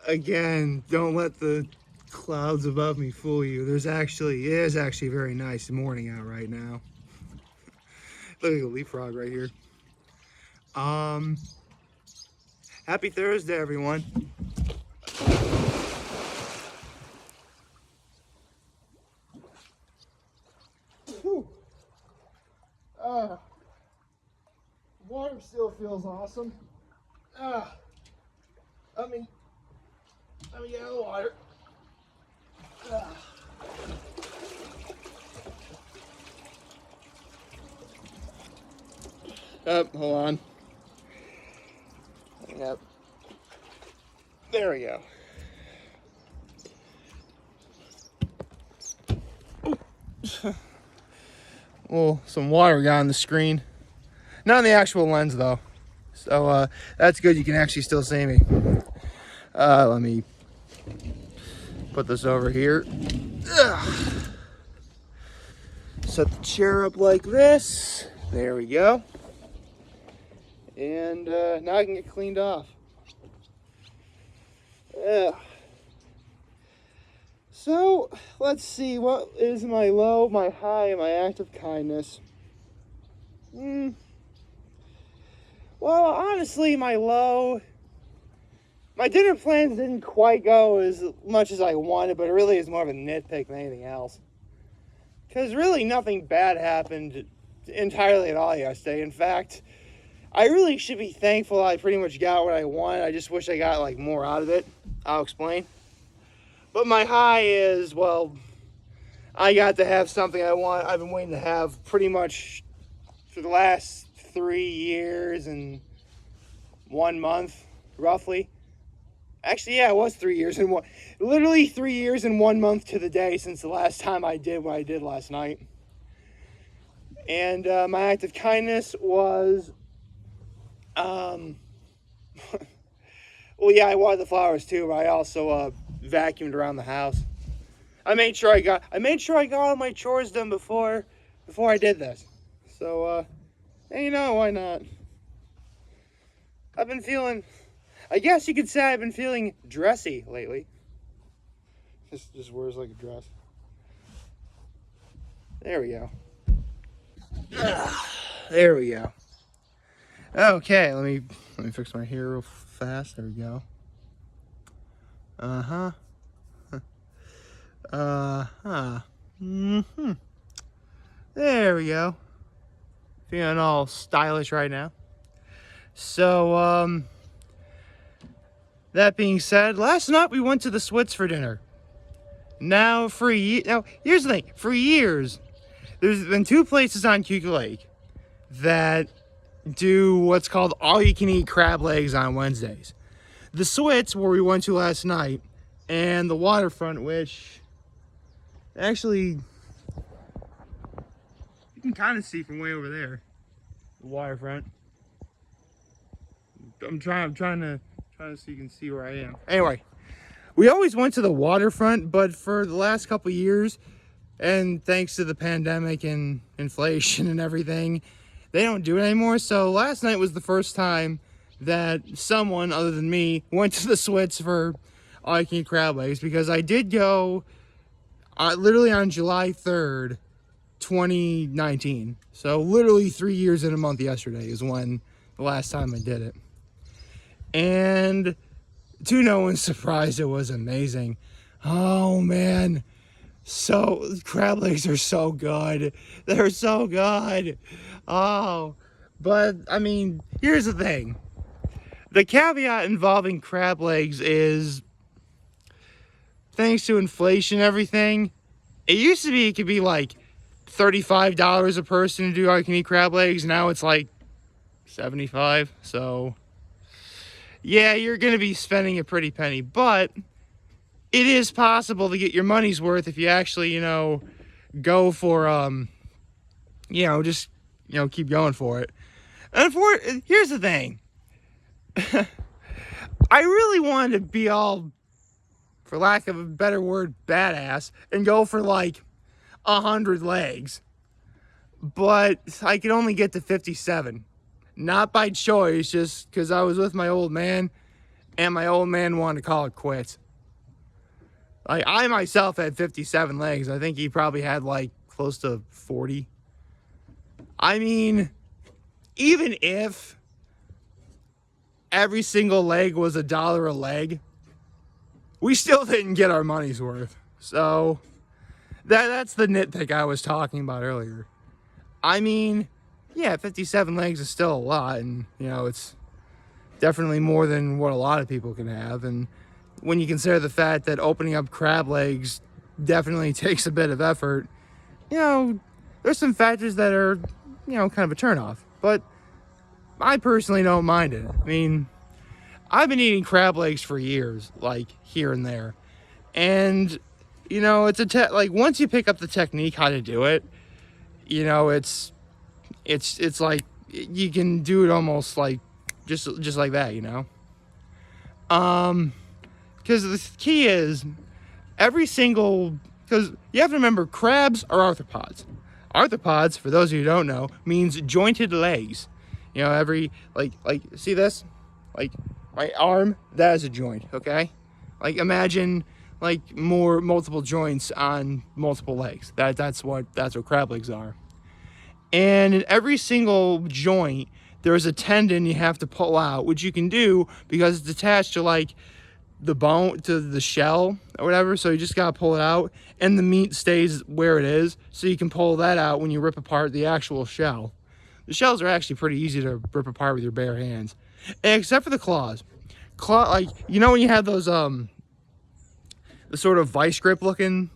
Again, don't let the clouds above me fool you. It is actually a very nice morning out right now. Look at the leapfrog right here. Happy Thursday, everyone. Water still feels awesome. Let me get out of the water. Hold on. Yep. There we go. Well, some water got on the screen. Not on the actual lens though. So that's good, you can actually still see me. Let me put this over here. Set the chair up like this. There we go. And now I can get cleaned off. So let's see, what is my low, my high, and my act of kindness? Well, honestly, my low, my dinner plans didn't quite go as much as I wanted, but it really is more of a nitpick than anything else. Because really nothing bad happened entirely at all yesterday. In fact, I really should be thankful I pretty much got what I wanted. I just wish I got like more out of it. I'll explain. But my high is, well, I got to have something I've been waiting to have pretty much for the last 3 years and 1 month, roughly. Actually, yeah, it was 3 years and literally 3 years and 1 month to the day since the last time I did what I did last night. And my act of kindness was, well, yeah, I watered the flowers too, but I also vacuumed around the house. I made sure I got all my chores done before I did this. So, and you know, why not? I guess you could say I've been feeling dressy lately. Just wears like a dress. There we go. There we go. Okay, let me fix my hair real fast. There we go. There we go. Feeling all stylish right now. So, that being said, last night we went to the Swits for dinner. Now, here's the thing. For years, there's been 2 places on Cuckoo Lake that do what's called all-you-can-eat crab legs on Wednesdays. The Swits, where we went to last night, and the Waterfront, which actually you can kind of see from way over there. The Waterfront. I'm trying to so you can see where I am. Anyway, we always went to the Waterfront, but for the last couple years, and thanks to the pandemic and inflation and everything, they don't do it anymore. So last night was the first time that someone other than me went to the Swits for all-you-can-eat crab legs, because I did go literally on July 3rd, 2019. So literally 3 years and a month yesterday is when the last time I did it. And to no one's surprise, it was amazing. Oh man, so crab legs are so good. They're so good. Oh, but I mean, here's the thing. The caveat involving crab legs is, thanks to inflation and everything, it could be like $35 a person to do all-you-can-eat crab legs. Now it's like $75. So yeah, you're going to be spending a pretty penny, but it is possible to get your money's worth if you actually, go for, just, keep going for it. And here's the thing. I really wanted to be all, for lack of a better word, badass, and go for like 100 legs. But I could only get to 57. Not by choice, just because I was with my old man. and my old man wanted to call it quits. Like, I myself had 57 legs. I think he probably had like close to 40. I mean, even if every single leg was $1 a leg, we still didn't get our money's worth. So that's the nitpick I was talking about earlier. I mean, yeah, 57 legs is still a lot, and it's definitely more than what a lot of people can have. And when you consider the fact that opening up crab legs definitely takes a bit of effort, there's some factors that are, kind of a turnoff. But I personally don't mind it. I mean, I've been eating crab legs for years, like here and there. And, it's like once you pick up the technique, how to do it, it's like you can do it almost like just like that, because the key is because you have to remember, crabs are arthropods. Arthropods, for those of you who don't know, means jointed legs. See this? Like my arm, that is a joint, okay? Like imagine like multiple joints on multiple legs. That's what crab legs are. And in every single joint, there's a tendon you have to pull out, which you can do because it's attached to like the bone, to the shell or whatever. So you just gotta pull it out, and the meat stays where it is, so you can pull that out when you rip apart the actual shell. The shells are actually pretty easy to rip apart with your bare hands, except for the claws. When you have those the sort of vice grip looking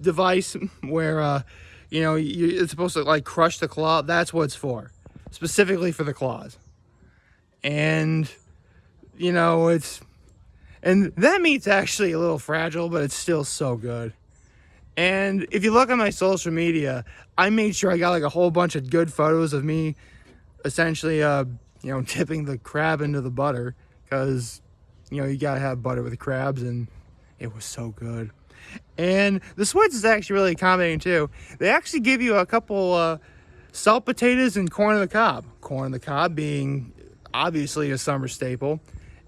device where it's supposed to like crush the claw. That's what it's for, specifically for the claws. And and that meat's actually a little fragile, but it's still so good. And if you look on my social media, I made sure I got like a whole bunch of good photos of me essentially dipping the crab into the butter, because you gotta have butter with crabs, and it was so good. And the Swiss is actually really accommodating too. They actually give you a couple salt potatoes and corn on the cob. Corn on the cob being obviously a summer staple,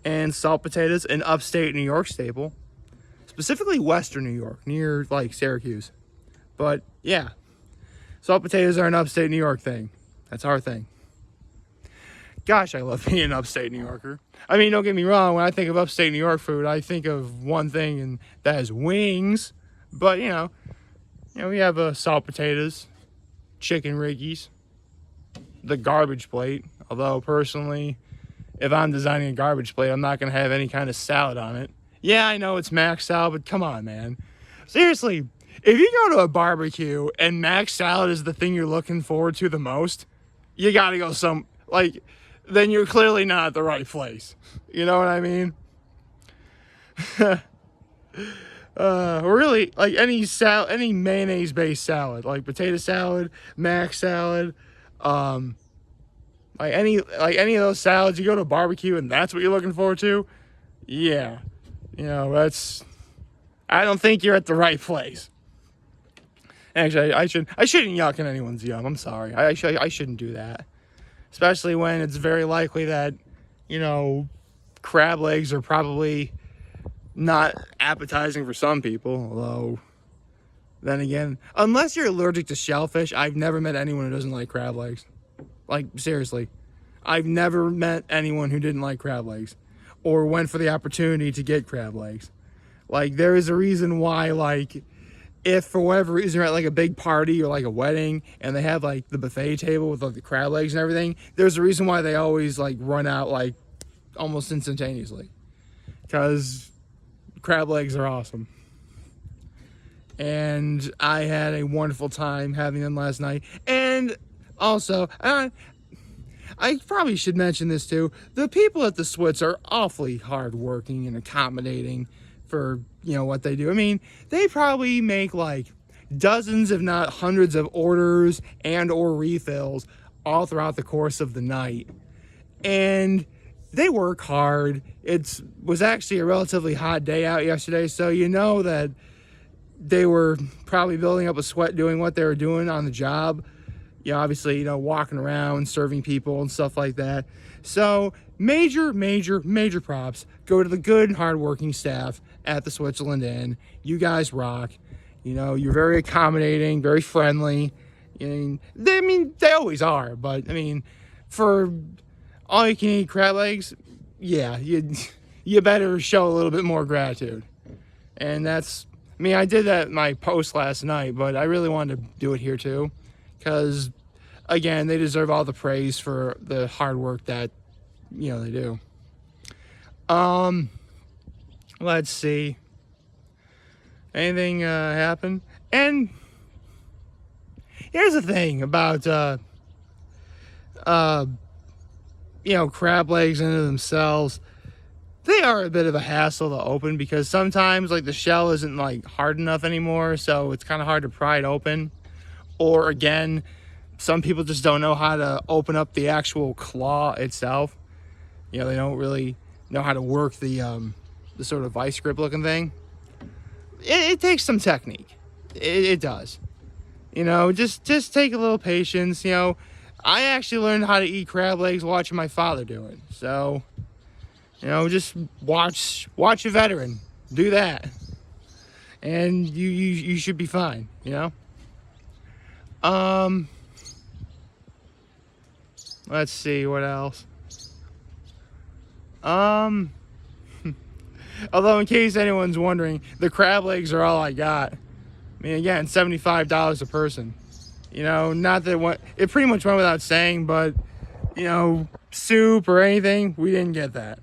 and salt potatoes an upstate New York staple, specifically Western New York, near like Syracuse. But yeah, salt potatoes are an upstate New York thing. That's our thing. Gosh, I love being an upstate New Yorker. I mean, don't get me wrong, when I think of upstate New York food, I think of one thing, and that is wings. But, we have salt potatoes, chicken riggies, the garbage plate. Although, personally, if I'm designing a garbage plate, I'm not going to have any kind of salad on it. Yeah, I know it's mac salad, but come on, man. Seriously, if you go to a barbecue and mac salad is the thing you're looking forward to the most, you got to go then you're clearly not at the right place. You know what I mean? Really, like any mayonnaise-based salad, like potato salad, mac salad, like any of those salads, you go to a barbecue and that's what you're looking forward to. Yeah, I don't think you're at the right place. Actually, I shouldn't yuck in anyone's yum. I'm sorry. I shouldn't do that. Especially when it's very likely that, crab legs are probably not appetizing for some people. Although, then again, unless you're allergic to shellfish, I've never met anyone who doesn't like crab legs. Like, seriously. I've never met anyone who didn't like crab legs or went for the opportunity to get crab legs. Like, there is a reason why, like, if for whatever reason you're at like a big party or like a wedding and they have like the buffet table with like the crab legs and everything, there's a reason why they always like run out like almost instantaneously, because crab legs are awesome. And I had a wonderful time having them last night. And also, I probably should mention this too, the people at the Swiss are awfully hardworking and accommodating for what they do. I mean, they probably make like dozens if not hundreds of orders and or refills all throughout the course of the night, and they work hard. It was actually a relatively hot day out yesterday, so that they were probably building up a sweat doing what they were doing on the job, obviously walking around serving people and stuff like that. So major props go to the good, hardworking staff at the Switzerland Inn. You guys rock. You know, you're very accommodating, very friendly. I mean, they always are, but I mean, for all you can eat crab legs, yeah, you better show a little bit more gratitude. And that's, I mean, I did that in my post last night, but I really wanted to do it here too, because again, they deserve all the praise for the hard work that, you know, they do. Let's see. Anything happen? And here's the thing about you know, crab legs into themselves. They are a bit of a hassle to open because sometimes like the shell isn't like hard enough anymore, so it's kind of hard to pry it open. Or again, some people just don't know how to open up the actual claw itself. You know, they don't really know how to work the sort of vice grip looking thing. It takes some technique. It does. You know, just take a little patience. You know, I actually learned how to eat crab legs watching my father do it. So, you know, just watch a veteran do that, and you should be fine. You know. Let's see what else. Although in case anyone's wondering, the crab legs are all I got. I mean, again, $75 a person. You know, not that it pretty much went without saying, but you know, soup or anything, we didn't get that.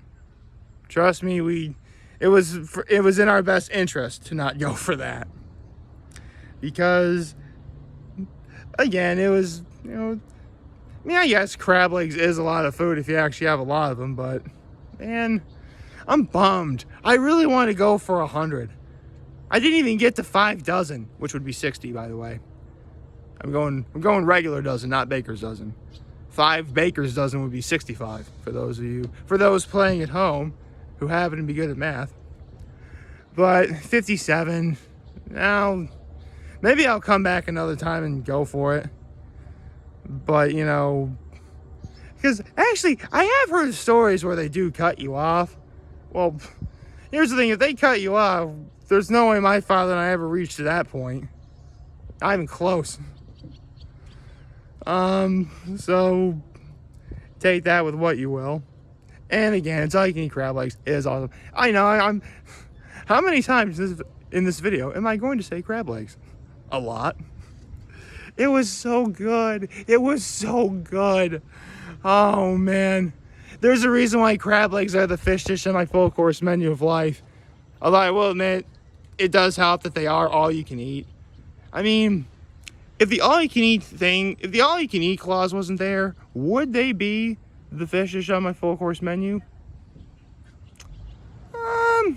Trust me, it was in our best interest to not go for that, because again, it was, you know, I mean, I guess crab legs is a lot of food if you actually have a lot of them, but man, I'm bummed. I really want to go for 100. I didn't even get to 5 dozen, which would be 60, by the way. I'm going regular dozen, not baker's dozen. 5 baker's dozen would be 65 for those playing at home who happen to be good at math. But 57. Now, maybe I'll come back another time and go for it. But, you know, because actually, I have heard stories where they do cut you off. Well, here's the thing. If they cut you off, there's no way my father and I ever reached to that point. Not even close. So take that with what you will. And again, it's all you can eat crab legs. It is awesome. I know, I'm how many times in this video am I going to say crab legs? A lot. It was so good. It was so good. Oh man. There's a reason why crab legs are the fish dish on my full course menu of life. Although I will admit, it does help that they are all you can eat. I mean, if the all you can eat clause wasn't there, would they be the fish dish on my full course menu? I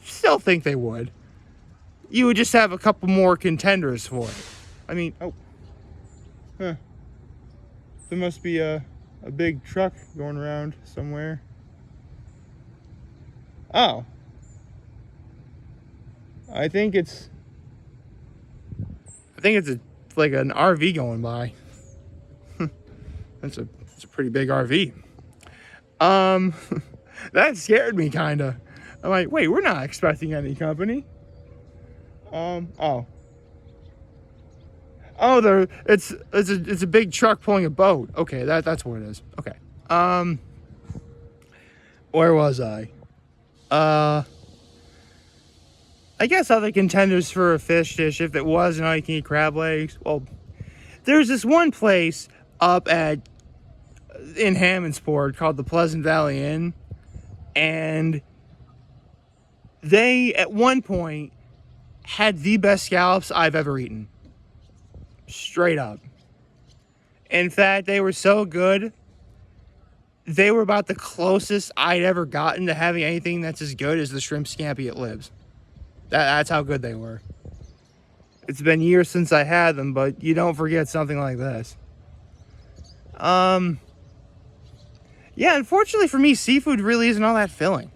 still think they would. You would just have a couple more contenders for it. I mean, there must be a big truck going around somewhere. Oh. I think it's like an RV going by. It's a pretty big RV. That scared me kinda. I'm like, wait, we're not expecting any company. Oh, it's a big truck pulling a boat. Okay, that's what it is. Okay. Where was I? I guess other contenders for a fish dish, if it was an all you can eat crab legs. Well, there's this one place up in Hammondsport called the Pleasant Valley Inn, and they at one point had the best scallops I've ever eaten. Straight up. In fact, they were so good, they were about the closest I'd ever gotten to having anything that's as good as the shrimp scampi at Libs. That's how good they were. It's been years since I had them, but you don't forget something like this. Yeah, unfortunately for me, seafood really isn't all that filling.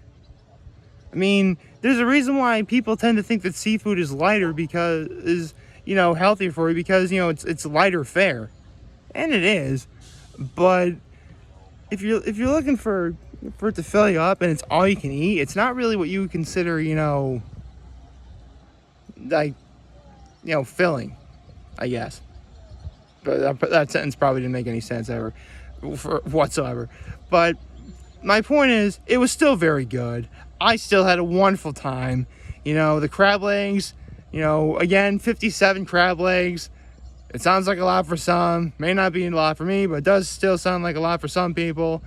I mean, there's a reason why people tend to think that seafood is lighter healthier for you because, it's lighter fare. And it is. But if you're looking for it to fill you up and it's all you can eat, it's not really what you would consider, like, filling, I guess. But that sentence probably didn't make any sense ever, whatsoever. But my point is, it was still very good. I still had a wonderful time. The crab legs, again, 57 crab legs. It sounds like a lot for some, may not be a lot for me, but it does still sound like a lot for some people.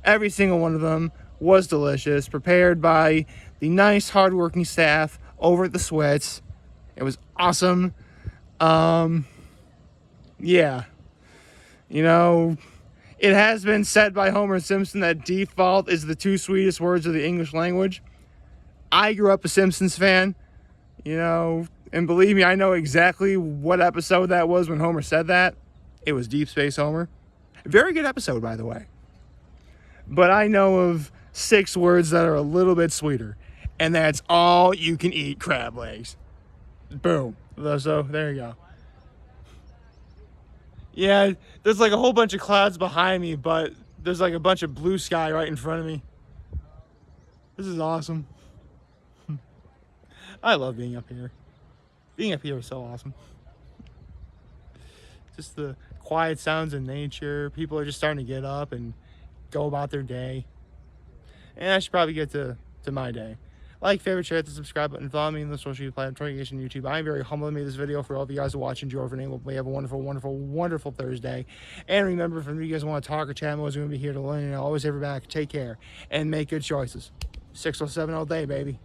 Every single one of them was delicious, prepared by the nice, hardworking staff over at the Swits. It was awesome. Yeah. It has been said by Homer Simpson that default is the two sweetest words of the English language. I grew up a Simpsons fan, and believe me, I know exactly what episode that was when Homer said that. It was Deep Space Homer. Very good episode, by the way. But I know of 6 words that are a little bit sweeter, and that's all you can eat crab legs. Boom. So there you go. Yeah, there's like a whole bunch of clouds behind me, but there's like a bunch of blue sky right in front of me. This is awesome. I love being up here. Being up here is so awesome. Just the quiet sounds of nature. People are just starting to get up and go about their day. And I should probably get to my day. Like, favorite, share, hit the subscribe button, follow me in the social media platform, YouTube. I'm very humble to make this video for all of you guys who watch. Enjoy for name. We have a wonderful, wonderful, wonderful Thursday. And remember, if you guys want to talk or chat, I'm always going to be here to learn. And always have your back. Take care and make good choices. 607 all day, baby.